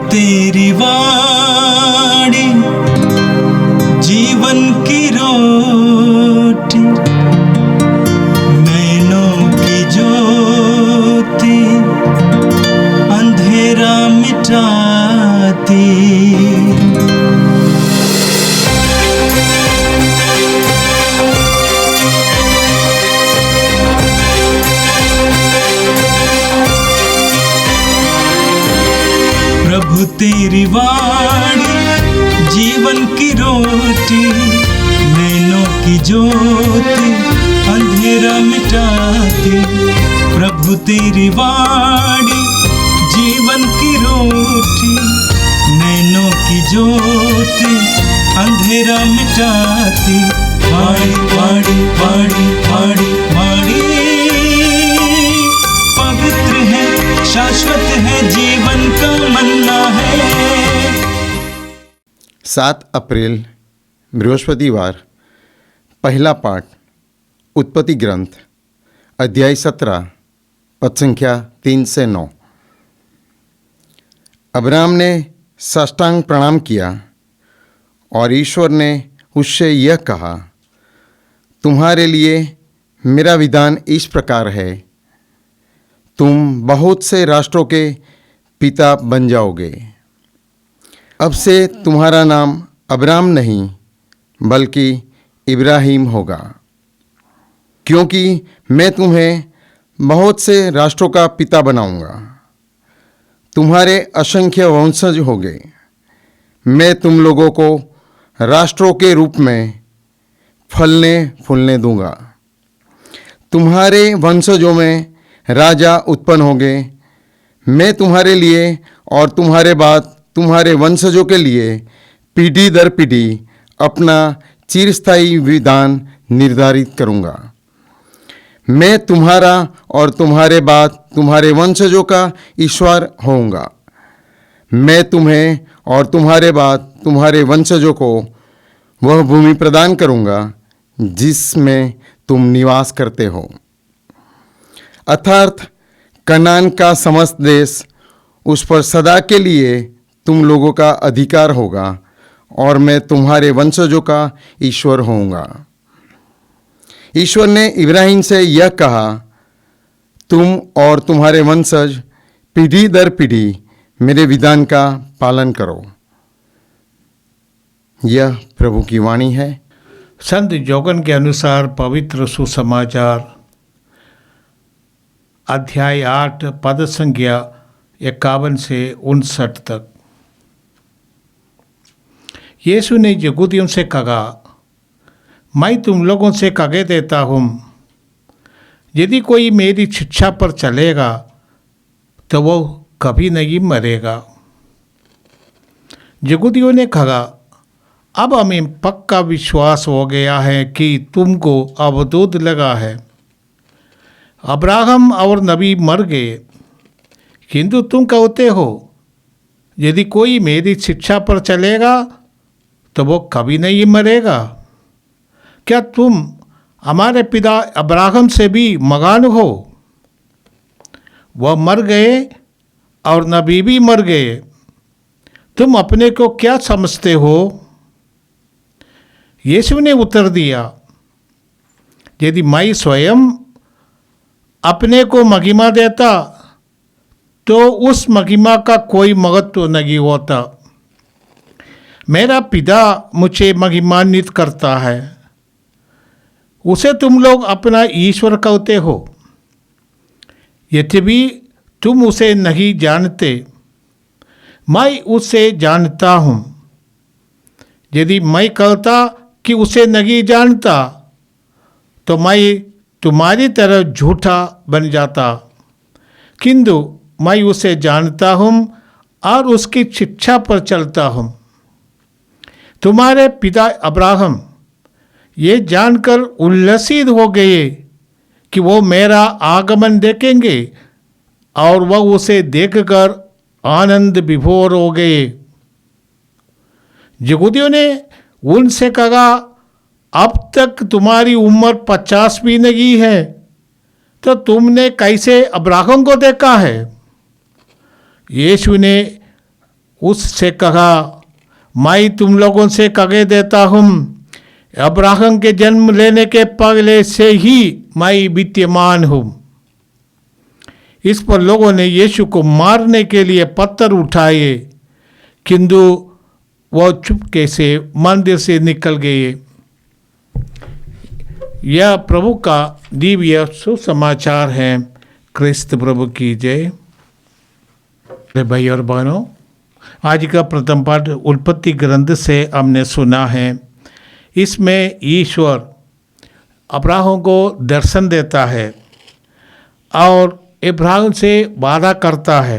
तेरी वाणी जीवन की रोटी, नैनों की ज्योति अंधेरा मिटाती। प्रभु तेरी वाणी जीवन की रोटी, नैनों की ज्योति अंधेरा मिटाती। प्रभु तेरी वाणी जीवन की रोटी, नैनों की ज्योति अंधेरा मिटाती। वाणी वाणी वाणी वाणी वाणी पवित्र है, शाश्वत है, जीवन का मन्ना है। 7 अप्रैल बृहस्पतिवार। पहला पाठ उत्पत्ति ग्रंथ अध्याय 17 पद संख्या 3 से 9। अब्राम ने साष्टांग प्रणाम किया और ईश्वर ने उससे यह कहा, तुम्हारे लिए मेरा विधान इस प्रकार है, तुम बहुत से राष्ट्रों के पिता बन जाओगे। अब से तुम्हारा नाम अब्राम नहीं बल्कि इब्राहिम होगा, क्योंकि मैं तुम्हें बहुत से राष्ट्रों का पिता बनाऊंगा। तुम्हारे असंख्य वंशज होंगे। मैं तुम लोगों को राष्ट्रों के रूप में फलने फूलने दूंगा। तुम्हारे वंशजों में राजा उत्पन्न होंगे। मैं तुम्हारे लिए और तुम्हारे बाद तुम्हारे वंशजों के लिए पीढ़ी दर पीढ़ी अपना चिरस्थायी विधान निर्धारित करूंगा। मैं तुम्हारा और तुम्हारे बाद तुम्हारे वंशजों का ईश्वर होऊंगा। मैं तुम्हें और तुम्हारे बाद तुम्हारे वंशजों को वह भूमि प्रदान करूंगा जिसमें तुम निवास करते हो, अर्थात कनान का समस्त देश। उस पर सदा के लिए तुम लोगों का अधिकार होगा और मैं तुम्हारे वंशजों का ईश्वर होऊंगा। ईश्वर ने इब्राहिम से यह कहा, तुम और तुम्हारे वंशज पीढ़ी दर पीढ़ी मेरे विधान का पालन करो। यह प्रभु की वाणी है। संत जोगन के अनुसार पवित्र सुसमाचार अध्याय 8 पद संख्या 51 से 59 तक। यीशु ने यहूदियों से कहा, मैं तुम लोगों से कह देता हूँ, यदि कोई मेरी शिक्षा पर चलेगा तो वो कभी नहीं मरेगा। यहूदियों ने कहा, अब हमें पक्का विश्वास हो गया है कि तुमको अवधूत लगा है। अब्राहम और नबी मर गए, किंतु तुम कहते हो यदि कोई मेरी शिक्षा पर चलेगा तो वो कभी नहीं मरेगा। क्या तुम हमारे पिता अब्राहम से भी मगान हो? वह मर गए और नबी भी मर गए। तुम अपने को क्या समझते हो? यीशु ने उत्तर दिया, यदि मैं स्वयं अपने को महिमा देता तो उस महिमा का कोई महत्व नहीं होता। मेरा पिता मुझे महिमान्वित करता है, उसे तुम लोग अपना ईश्वर कहते हो। यद्यपि तुम उसे नहीं जानते, मैं उसे जानता हूँ। यदि मैं कहता कि उसे नहीं जानता तो मैं तुम्हारी तरह झूठा बन जाता, किंतु मैं उसे जानता हूँ और उसकी शिक्षा पर चलता हूँ। तुम्हारे पिता अब्राहम ये जानकर उल्लसित हो गए कि वो मेरा आगमन देखेंगे और वह उसे देखकर आनंद विभोर हो गए। यहूदियों ने उनसे कहा, अब तक तुम्हारी उम्र 50 भी नहीं है तो तुमने कैसे अब्राहम को देखा है? यीशु ने उससे कहा, मैं तुम लोगों से कह देता हूँ, अब्राहम के जन्म लेने के पहले से ही मैं विद्यमान हूँ। इस पर लोगों ने यीशु को मारने के लिए पत्थर उठाए, किंतु वह चुपके से मंदिर से निकल गए। यह प्रभु का दिव्य सुसमाचार है। क्रिस्त प्रभु की जय। भाई और बहनों, आज का प्रथम पाठ उत्पत्ति ग्रंथ से हमने सुना है। इसमें ईश्वर अब्राहम को दर्शन देता है और अब्राहम से वादा करता है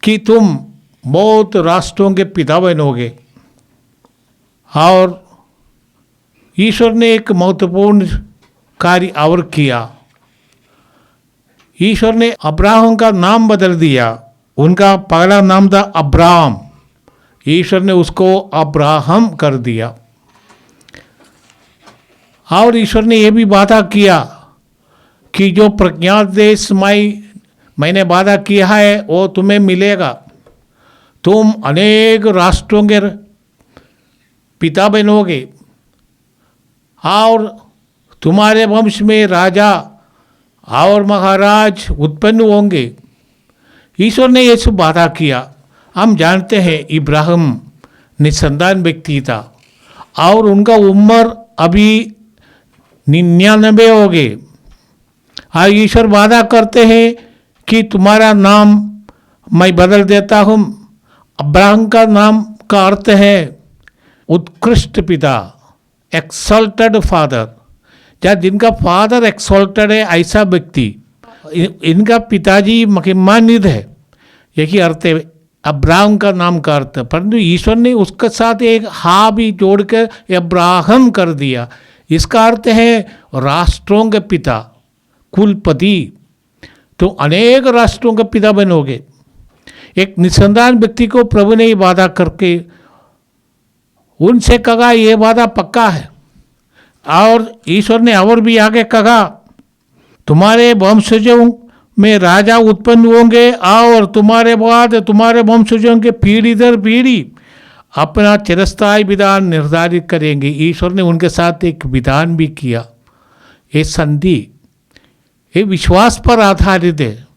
कि तुम बहुत राष्ट्रों के पिता बनोगे। और ईश्वर ने एक महत्वपूर्ण कार्य और किया। ईश्वर ने अब्राहम का नाम बदल दिया। उनका पहला नाम था अब्राहम, ईश्वर ने उसको अब्राहम कर दिया। और ईश्वर ने यह भी वादा किया कि जो प्रज्ञात देश मैंने वादा किया है वो तुम्हें मिलेगा। तुम अनेक राष्ट्रों के पिता बनोगे और तुम्हारे वंश में राजा और महाराज उत्पन्न होंगे। ईश्वर ने ये सब वादा किया। हम जानते हैं इब्राहिम निसंतान व्यक्ति था और उनका उम्र अभी 99 हो गए। और ईश्वर वादा करते हैं कि तुम्हारा नाम मैं बदल देता हूँ। अब्राहम का नाम का अर्थ है उत्कृष्ट पिता, एक्सल्टेड फादर। या जिनका फादर एक्सल्टेड है ऐसा व्यक्ति, इनका पिताजी महिमान्वित है, यही अर्थ है अब्राहम का नाम का अर्थ। परंतु ईश्वर ने उसके साथ एक हा भी जोड़कर अब्राहम कर दिया। इसका अर्थ है राष्ट्रों के पिता, कुलपति। तो अनेक राष्ट्रों के पिता बनोगे। एक निसंतान व्यक्ति को प्रभु ने वादा करके उनसे कहा यह वादा पक्का है। और ईश्वर ने और भी आगे कहा, तुम्हारे वंशजों में राजा उत्पन्न होंगे और तुम्हारे बाद तुम्हारे वंशजों के पीढ़ी दर पीढ़ी अपना चिरस्थायी विधान निर्धारित करेंगे। ईश्वर ने उनके साथ एक विधान भी किया। ये संधि ये विश्वास पर आधारित है।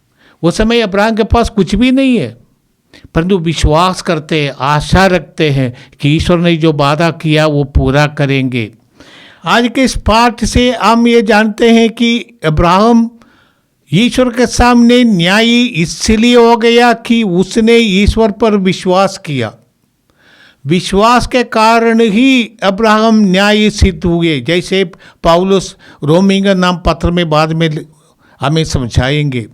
उस समय अब्राहम के पास कुछ भी नहीं है, परंतु विश्वास करते हैं, आशा रखते हैं कि ईश्वर ने जो वादा किया वो पूरा करेंगे। आज के इस पाठ से हम ये जानते हैं कि अब्राहम ईश्वर के सामने न्यायी इसलिए हो गया कि उसने ईश्वर पर विश्वास किया। विश्वास के कारण ही अब्राहम न्यायी सिद्ध हुए, जैसे पौलुस रोमी के नाम पत्र में बाद में हमें समझाएंगे।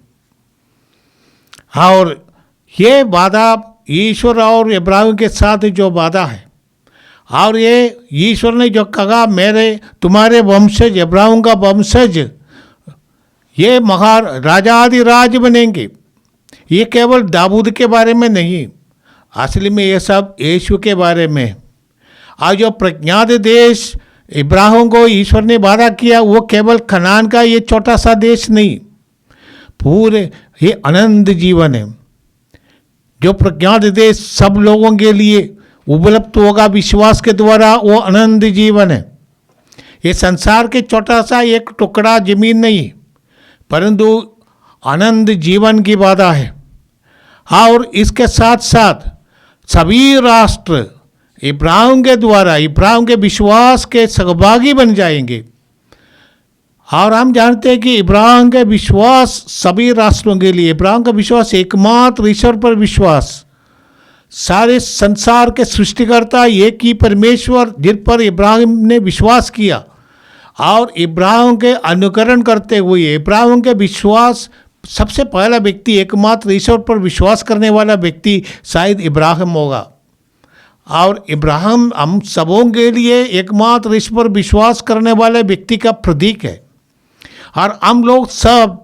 और ये वादा ईश्वर और अब्राहम के साथ जो वादा है, और ये ईश्वर ने जो कहा तुम्हारे वंशज, अब्राहम का वंशज ये राजाधिराज बनेंगे, ये केवल दाऊद के बारे में नहीं, असली में ये सब यीशु के बारे में। आज जो प्रज्ञात देश इब्राहिम को ईश्वर ने वादा किया वो केवल कनान का ये छोटा सा देश नहीं, पूरे ये अनंत जीवन है। जो प्रज्ञात देश सब लोगों के लिए उपलब्ध होगा विश्वास के द्वारा, वो अनंत जीवन है। ये संसार के छोटा सा एक टुकड़ा जमीन नहीं, परंतु अनंत जीवन की वादा है। और इसके साथ साथ सभी राष्ट्र इब्राहिम के द्वारा, इब्राहिम के विश्वास के सहभागी बन जाएंगे। और हम जानते हैं कि इब्राहिम का विश्वास सभी राष्ट्रों के लिए, इब्राहिम का विश्वास एकमात्र ईश्वर पर विश्वास, सारे संसार के सृष्टिकर्ता एक ही परमेश्वर जिन पर इब्राहिम ने विश्वास किया, और इब्राहिम के अनुकरण करते हुए इब्राहिम के विश्वास, सबसे पहला व्यक्ति एकमात्र ईश्वर पर विश्वास करने वाला व्यक्ति शायद इब्राहिम होगा। और इब्राहिम हम सबों के लिए एकमात्र ईश्वर पर विश्वास करने वाले व्यक्ति का प्रतीक है। और हम लोग सब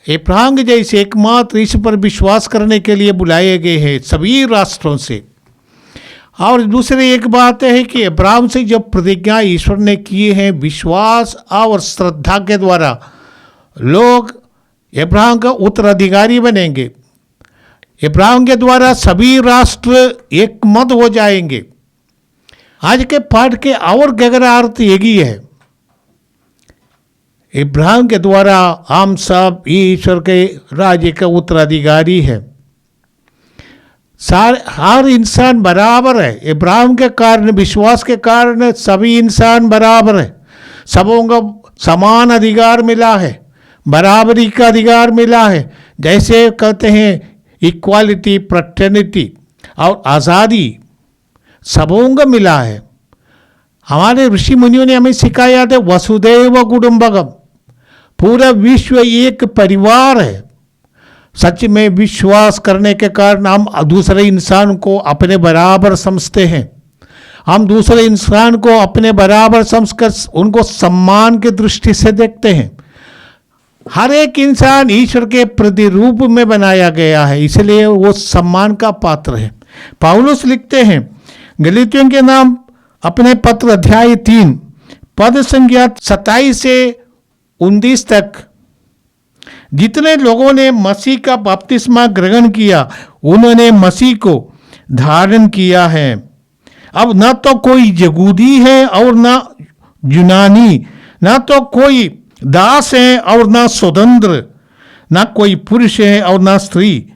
इब्राहिम जैसे एकमात्र ईश्वर पर विश्वास करने के लिए बुलाए गए हैं सभी राष्ट्रों से। और दूसरी एक बात है कि इब्राहिम से जो प्रतिज्ञा ईश्वर ने की है, विश्वास और श्रद्धा के द्वारा लोग इब्राहिम का उत्तराधिकारी बनेंगे। इब्राहिम के द्वारा सभी राष्ट्र एक मत हो जाएंगे। आज के पाठ के और गहरा अर्थ यही है, इब्राहिम के द्वारा हम सब ईश्वर के राज्य का उत्तराधिकारी है। हर इंसान बराबर है। इब्राहिम के कारण, विश्वास के कारण सभी इंसान बराबर है। सबों को समान अधिकार मिला है, बराबरी का अधिकार मिला है। जैसे कहते हैं इक्वालिटी, फ्रेटर्निटी और आज़ादी सबों को मिला है। हमारे ऋषि मुनियों ने हमें सिखाया था वसुधैव कुटुंबकम, पूरा विश्व एक परिवार है। सच में विश्वास करने के कारण हम दूसरे इंसान को अपने बराबर समझते हैं। हम दूसरे इंसान को अपने बराबर समझकर उनको सम्मान की दृष्टि से देखते हैं। हर एक इंसान ईश्वर के प्रतिरूप में बनाया गया है, इसलिए वो सम्मान का पात्र है। पौलुस लिखते हैं गलातियों के नाम अपने पत्र अध्याय 3 पद संख्या 27 से 29 तक, जितने लोगों ने मसीह का बपतिस्मा ग्रहण किया उन्होंने मसीह को धारण किया है। अब न तो कोई यहूदी है और न यूनानी, न तो कोई दास है और न स्वतंत्र, न कोई पुरुष है और न स्त्री,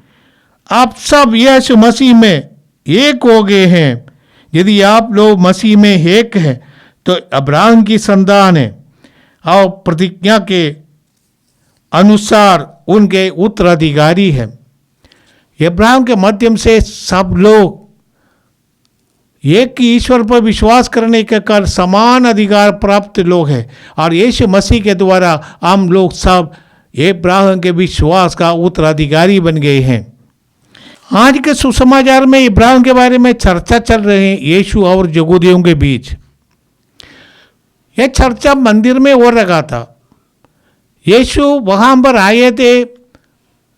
आप सब यीशु मसीह में एक हो गए हैं। यदि आप लोग मसीह में एक हैं तो अब्राहम की संतान है और प्रतिज्ञा के अनुसार उनके उत्तराधिकारी है। अब्राहम के माध्यम से सब लोग एक ही ईश्वर पर विश्वास करने के कारण समान अधिकार प्राप्त लोग हैं, और यीशु मसीह के द्वारा हम लोग सब अब्राहम के विश्वास का उत्तराधिकारी बन गए हैं। आज के सुसमाचार में इब्राहिम के बारे में चर्चा चल रही है यीशु और यहूदियों के बीच। यह चर्चा मंदिर में हो रहा था। यीशु वहाँ पर आए थे।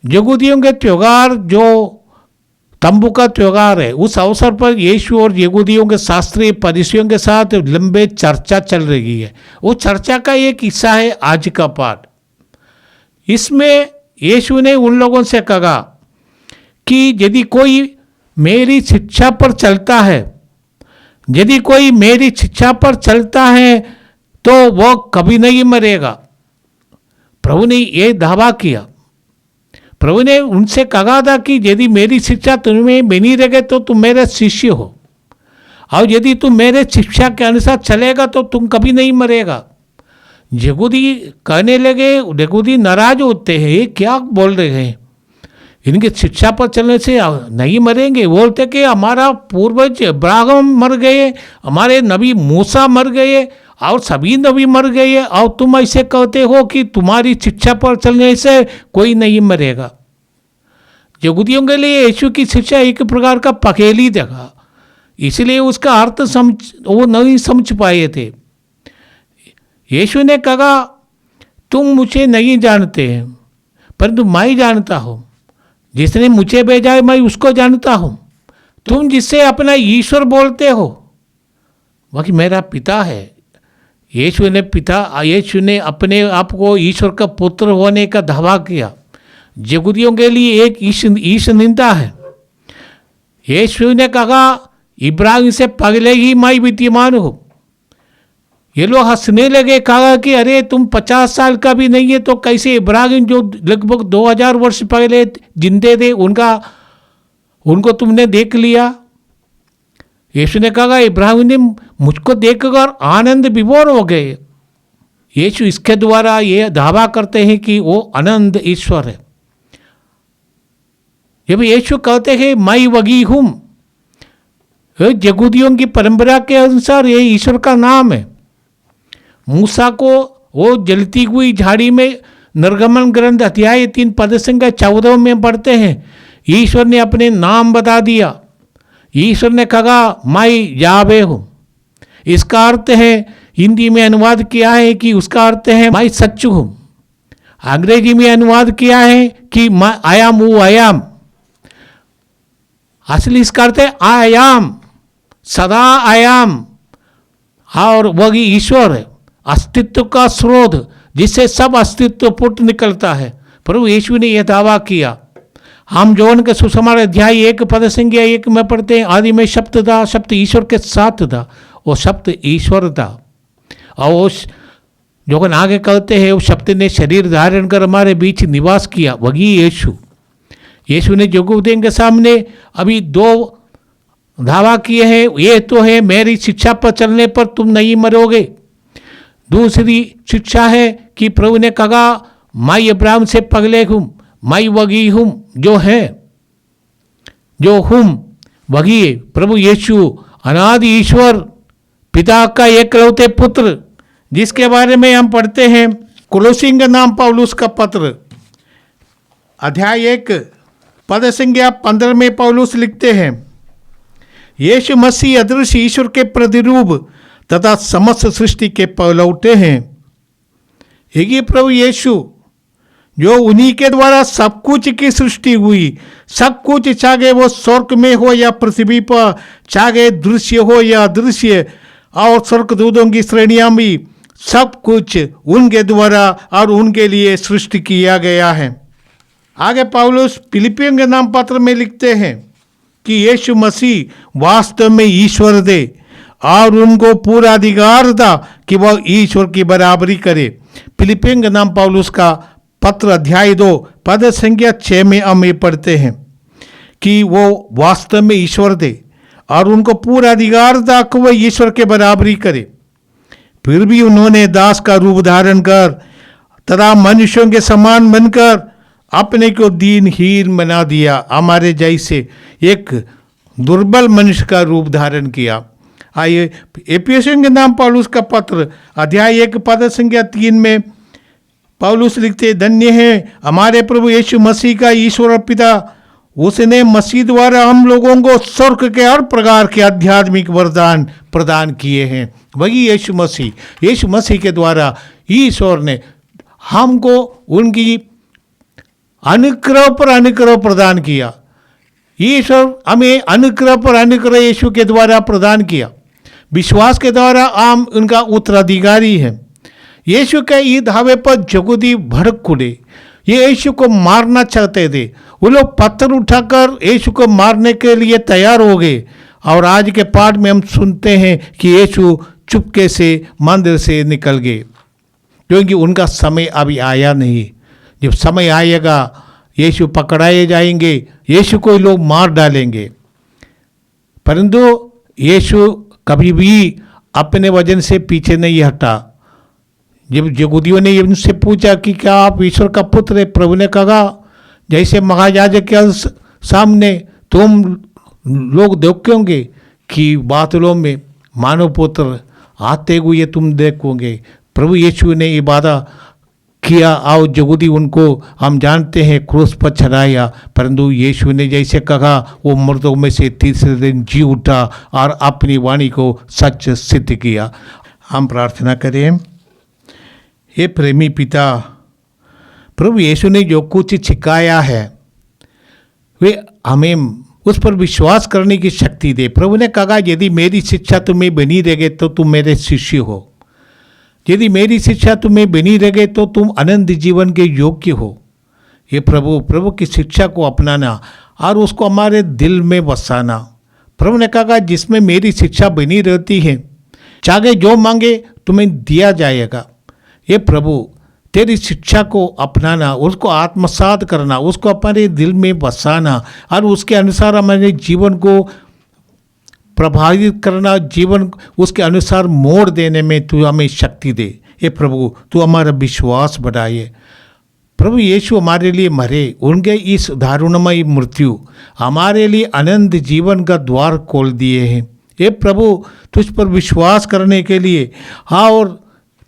यहूदियों के त्योहार जो तंबू का त्योहार है, उस अवसर पर यीशु और यहूदियों के शास्त्री फरीसियों के साथ लंबे चर्चा चल रही है। वो चर्चा का एक हिस्सा है आज का पाठ। इसमें यीशु ने उन लोगों से कहा कि यदि कोई मेरी शिक्षा पर चलता है, यदि कोई मेरी शिक्षा पर चलता है तो वो कभी नहीं मरेगा। प्रभु ने ये दावा किया। प्रभु ने उनसे कहा था कि यदि मेरी शिक्षा तुम्हें बनी रहे तो तुम मेरे शिष्य हो, और यदि तुम मेरे शिक्षा के अनुसार चलेगा तो तुम कभी नहीं मरेगा। यहूदी कहने लगे, यहूदी नाराज होते हैं, ये क्या बोल रहे हैं, इनकी शिक्षा पर चलने से नहीं मरेंगे। बोलते कि हमारा पूर्वज अब्राहम मर गए, हमारे नबी मूसा मर गए और सभी नबी मर गए, और तुम ऐसे कहते हो कि तुम्हारी शिक्षा पर चलने से कोई नहीं मरेगा। यहूदियों के लिए यीशु की शिक्षा एक प्रकार का पहेली देखा, इसलिए उसका अर्थ वो नहीं समझ पाए थे। यीशु ने कहा, तुम मुझे नहीं जानते परंतु मैं ही जानता हूँ, जिसने मुझे भेजा है मैं उसको जानता हूँ। तुम जिससे अपना ईश्वर बोलते हो वही मेरा पिता है। यीशु ने अपने आप को ईश्वर का पुत्र होने का दावा किया। यहूदियों के लिए एक ईश निंदा है। यीशु ने कहा, इब्राहिम से पहले ही मैं विद्यमान हूँ। ये लोग हंसने लगे, कहा कि अरे तुम 50 साल का भी नहीं है तो कैसे इब्राहिम जो लगभग 2000 वर्ष पहले जिंदे थे उनको तुमने देख लिया। यीशु ने कहा, इब्राहिम ने मुझको देखकर आनंद विभोर हो गए। यीशु इसके द्वारा ये दावा करते हैं कि वो अनंत ईश्वर है। जब यीशु कहते हैं मैं वही हूँ, यहूदियों की परंपरा के अनुसार ये ईश्वर का नाम है। मूसा को वो जलती हुई झाड़ी में निर्गमन ग्रंथ अध्याय 3 पद संख्या 14 में पढ़ते हैं, ईश्वर ने अपने नाम बता दिया। ईश्वर ने कहा मैं यावे हूँ। इसका अर्थ है, हिंदी में अनुवाद किया है कि उसका अर्थ है मैं सच हूँ। अंग्रेजी में अनुवाद किया है कि मैं आयाम हूँ, आयाम। असली इसका अर्थ है आयाम, सदा आयाम, और वही ईश्वर है, अस्तित्व का स्रोत जिससे सब अस्तित्व पुट निकलता है। प्रभु यीशु ने यह दावा किया। हम जौन के सुसमाचार अध्याय 1 पद संख्या 1 में पढ़ते हैं, आदि में शब्द था, शब्द ईश्वर के साथ था, वो शब्द ईश्वर था। और उस जो आगे कहते हैं, उस शब्द ने शरीर धारण कर हमारे बीच निवास किया, वही यीशु। यीशु ने यहूदियों के सामने अभी 2 दावा किए हैं। ये तो है, मेरी शिक्षा पर चलने पर तुम नहीं मरोगे। दूसरी शिक्षा है कि प्रभु ने कहा, मैं अब्राहम से पहले हूँ, मैं वही हूँ जो है, जो हूँ वही है। प्रभु यीशु अनादि ईश्वर, पिता का एकलौते पुत्र, जिसके बारे में हम पढ़ते हैं कुलोसियों के नाम पौलुस का पत्र अध्याय 1 पद संख्या 15 में पौलुस लिखते हैं, यीशु मसीह अदृश्य ईश्वर के प्रतिरूप तथा समस्त सृष्टि के पहलौठे हैं। ये प्रभु यीशु जो उन्हीं के द्वारा सब कुछ की सृष्टि हुई, सब कुछ चाहे वो स्वर्ग में हो या पृथ्वी पर, चाहे दृश्य हो या अदृश्य, और स्वर्गदूतों की श्रेणियां भी, सब कुछ उनके द्वारा और उनके लिए सृष्टि किया गया है। आगे पौलुस फिलिपियों के नाम पत्र में लिखते हैं कि यीशु मसीह वास्तव में ईश्वर थे और उनको पूरा अधिकार था कि वह ईश्वर की बराबरी करे। फिलिपियों के नाम पौलुस का पत्र अध्याय 2 पद संख्या 6 में हम ये पढ़ते हैं कि वो वास्तव में ईश्वर थे और उनको पूरा अधिकार था कि वह ईश्वर के बराबरी करे। फिर भी उन्होंने दास का रूप धारण कर तथा मनुष्यों के समान बनकर अपने को दीनहीन बना दिया, हमारे जैसे एक दुर्बल मनुष्य का रूप धारण किया। आइए एफिसियों के नाम पौलुस का पत्र अध्याय 1 पद संख्या 3 में पौलुस लिखते, धन्य है हमारे प्रभु यीशु मसीह का ईश्वर और पिता, उसने मसीह द्वारा हम लोगों को स्वर्ग के हर प्रकार के आध्यात्मिक वरदान प्रदान किए हैं। वही यीशु मसीह के द्वारा ईश्वर ने हमको उनकी अनुग्रह पर अनुग्रह प्रदान किया। ईश्वर हमें अनुग्रह पर अनुग्रह यीशु के द्वारा प्रदान किया। विश्वास के द्वारा हम उनका उत्तराधिकारी हैं। यीशु के ये दावे पर यहूदी भड़क उठे, ये यीशु को मारना चाहते थे। वो लोग पत्थर उठाकर यीशु को मारने के लिए तैयार हो गए। और आज के पाठ में हम सुनते हैं कि यीशु चुपके से मंदिर से निकल गए, क्योंकि उनका समय अभी आया नहीं। जब समय आएगा यीशु पकड़ाए जाएंगे, यीशु को लोग मार डालेंगे। परंतु यीशु कभी भी अपने वजन से पीछे नहीं हटा। जब यहूदियों ने उनसे पूछा कि क्या आप ईश्वर का पुत्र है, प्रभु ने कहा, जैसे महायाजक के सामने तुम लोग देखोगे कि बादलों में मानव पुत्र आते हुए तुम देखोगे। प्रभु यीशु ने ये वादा किया और यहूदी उनको हम जानते हैं क्रूस पर चढ़ाया। परंतु यीशु ने जैसे कहा वो मर्दों में से तीसरे दिन जी उठा और अपनी वाणी को सच सिद्ध किया। हम प्रार्थना करें। हे प्रेमी पिता, प्रभु यीशु ने जो कुछ सिखाया है वे हमें उस पर विश्वास करने की शक्ति दे। प्रभु ने कहा यदि मेरी शिक्षा तुम्हें बनी रहेगी तो तुम मेरे शिष्य हो, यदि मेरी शिक्षा तुम्हें बनी रहेगी तो तुम अनंत जीवन के योग्य हो। ये प्रभु की शिक्षा को अपनाना और उसको हमारे दिल में बसाना। प्रभु ने कहा जिसमें मेरी शिक्षा बनी रहती है, चाहे जो मांगे तुम्हें दिया जाएगा। ये प्रभु तेरी शिक्षा को अपनाना, उसको आत्मसात करना, उसको अपने दिल में बसाना और उसके अनुसार हमारे जीवन को प्रभावित करना, जीवन उसके अनुसार मोड़ देने में तू हमें शक्ति दे। ये प्रभु तू हमारा विश्वास बढ़ाए। प्रभु यीशु हमारे लिए मरे, उनके इस दारुणमय मृत्यु हमारे लिए अनंत जीवन का द्वार खोल दिए हैं। ये प्रभु तुझ पर विश्वास करने के लिए और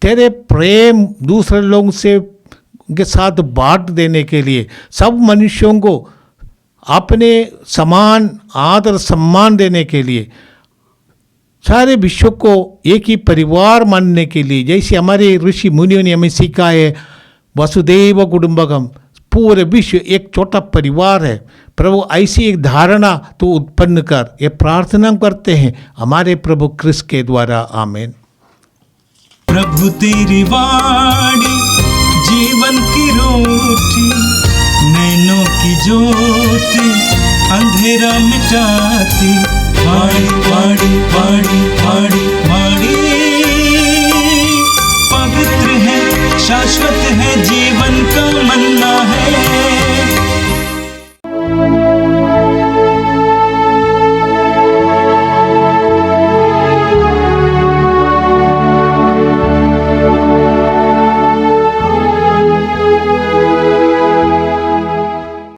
तेरे प्रेम दूसरे लोगों से के साथ बांट देने के लिए, सब मनुष्यों को अपने समान आदर सम्मान देने के लिए, सारे विश्व को एक ही परिवार मानने के लिए, जैसे हमारे ऋषि मुनियों ने हमें सिखाया है वसुदेव कुटुंबकम, पूरे विश्व एक छोटा परिवार है। प्रभु ऐसी एक धारणा तो उत्पन्न कर, ये प्रार्थना करते हैं हमारे प्रभु क्रिस्त के द्वारा, आमीन। प्रभु तेरी वाणी जीवन की रोटी, नैनों की ज्योति अंधेरा मिटाती, वाणी वाणी वाणी वाणी